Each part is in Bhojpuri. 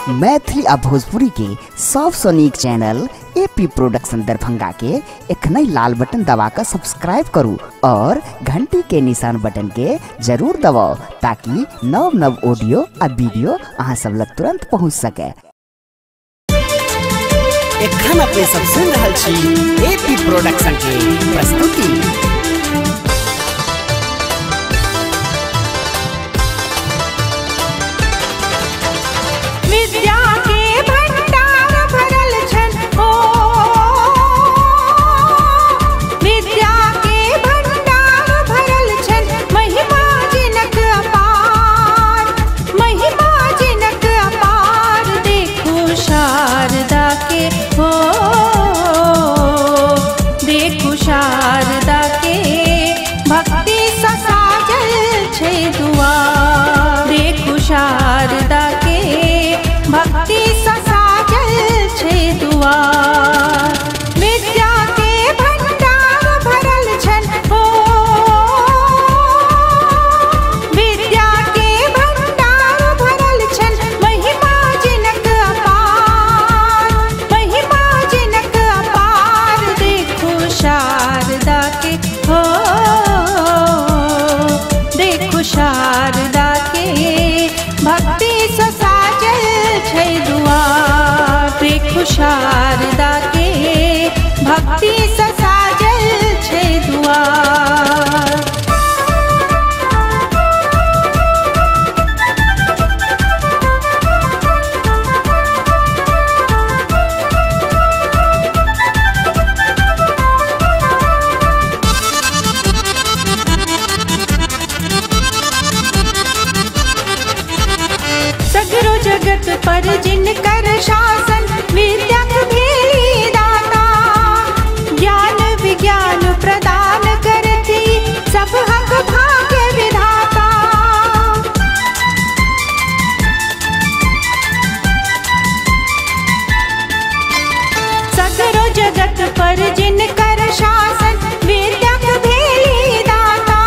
मैथिली आ भोजपुरी के सबसे नीक चैनल एपी प्रोडक्शन दरभंगा के एखनई लाल बटन दबाकर सब्सक्राइब करू और घंटी के निशान बटन के जरूर दबाओ ताकि नव नव ऑडियो आ वीडियो अहाँ सब लग तुरंत पहुँच सके। एखन अपने सब सुन रहल छी एपी प्रोडक्शन के प्रस्तुति। शारदा के भक्ति ससाजल छै दुआर। सगरो जगत पर जिनकर शासन विद्या दाता, ज्ञान विज्ञान प्रदान करती सब हक भाग्य विधाता। सगरो जगत पर जिनकर शासन विद्या दाता,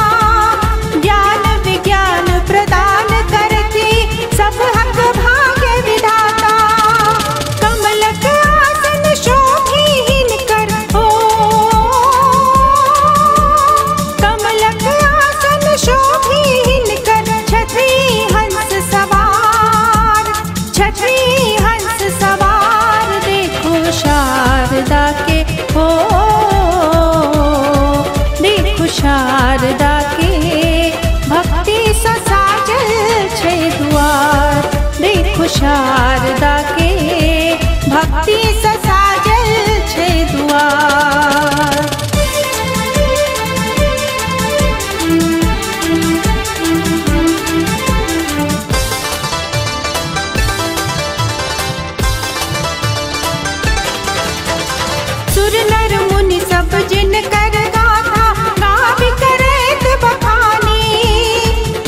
ज्ञान विज्ञान प्रदान करती सब हक भाग्य विधाता। कमलक आसन शोभी हिनकर हो, कमलक आसन शोभी हिनकर छत्री हंस सवार, छत्री हंस सवार। देखो शारदा के हो, देखो शारदा के भक्ति ससाजल छै दुआर। देखो शारदा के भक्ति ससाजल छै दुआर। सुर नर मुनि सब जिनकर गाथा गावि करैत बखानी,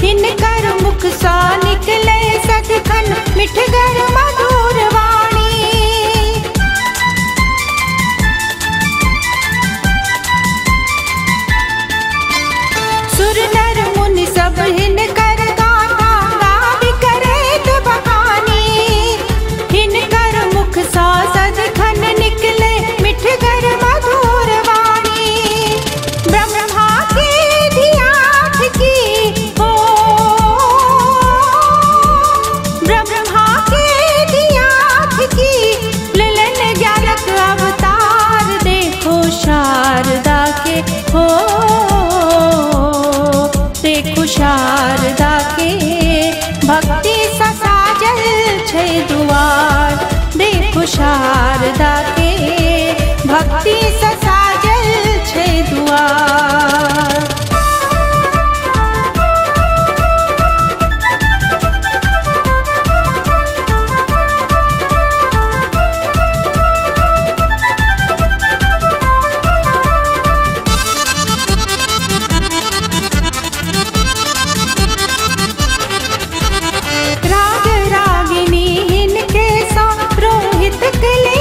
हिनकर मुख सा निकले सदखन मिठगर मधुर वाणी। सुर नर मुनि सब हिनकर गाथा गावि करैत बखानी, हिनकर मुख सा सदखन निकले मिठगर मधुर वाणी। ब्रह्मा के धियाथ की हो, ब्रह्मा के धियाथ की ललन ज्ञानक अवतार। देखो शारदा के हो, देखो शारदा के भक्ति ससाजल छै दुआर। देखो शारदा के भक्ति ससाजल छै दुआर। राग रागिनी हिनके सा रोहित कले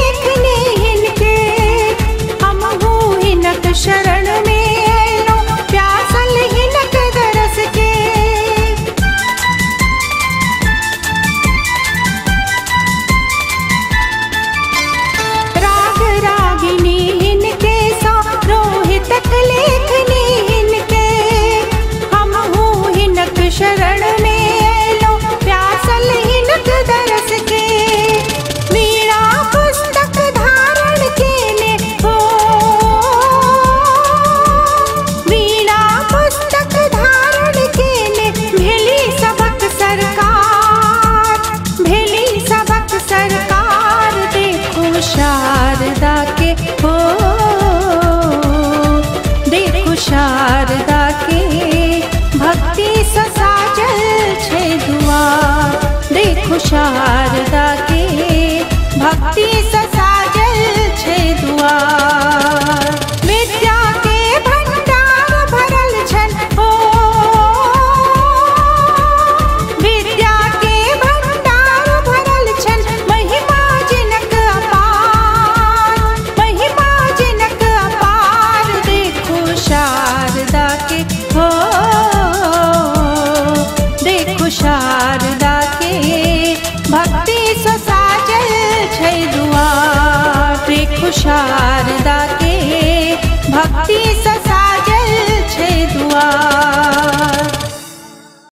शारदा के भक्ति ससाजल छै दुआर। विद्या के भंडार भरल छन हो, विद्या के भंडार भरल छन, महिमा जिनक अपार, महिमा जिनक अपार। देखो शारदा के हो, देखो शारदा के भक्ति ससाजल छै दुआर। देखो शारदा के भक्ति ससाजल छै दुआर।